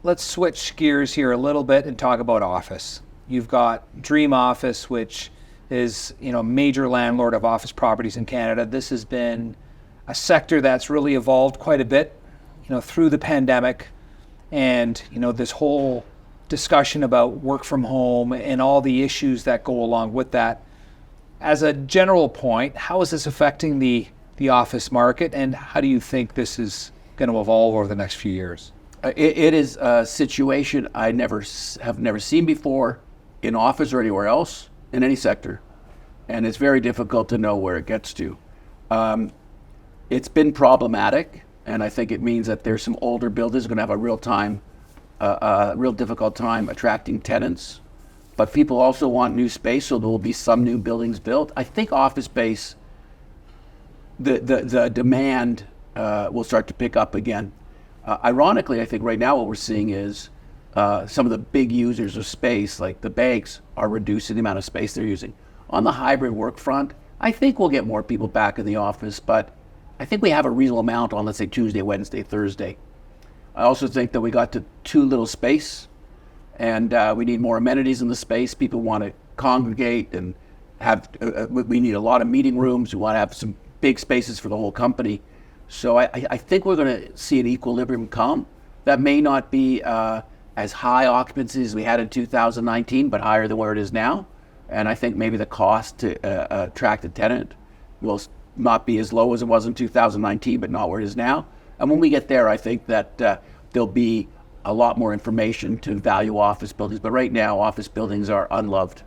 let's switch gears here a little bit and talk about office. You've got Dream Office, which is, major landlord of office properties in Canada. This has been a sector that's really evolved quite a bit, through the pandemic, and this whole discussion about work from home and all the issues that go along with that. As a general point, how is this affecting the office market, and how do you think this is going to evolve over the next few years? It is a situation I have never seen before in office or anywhere else in any sector, and it's very difficult to know where it gets to. It's been problematic, and I think it means that there's some older buildings going to have a real difficult time attracting tenants. But people also want new space, so there will be some new buildings built. I think office space, the demand will start to pick up again. Ironically, I think right now what we're seeing is some of the big users of space, like the banks, are reducing the amount of space they're using. On the hybrid work front, I think we'll get more people back in the office, but I think we have a reasonable amount on, let's say, Tuesday, Wednesday, Thursday. I also think that we got to too little space, and we need more amenities in the space. People want to congregate and have, we need a lot of meeting rooms. We want to have some big spaces for the whole company. So I think we're going to see an equilibrium come. That may not be as high occupancy as we had in 2019, but higher than where it is now. And I think maybe the cost to attract a tenant will not be as low as it was in 2019, but not where it is now. And when we get there, I think that there'll be a lot more information to value office buildings. But right now, office buildings are unloved.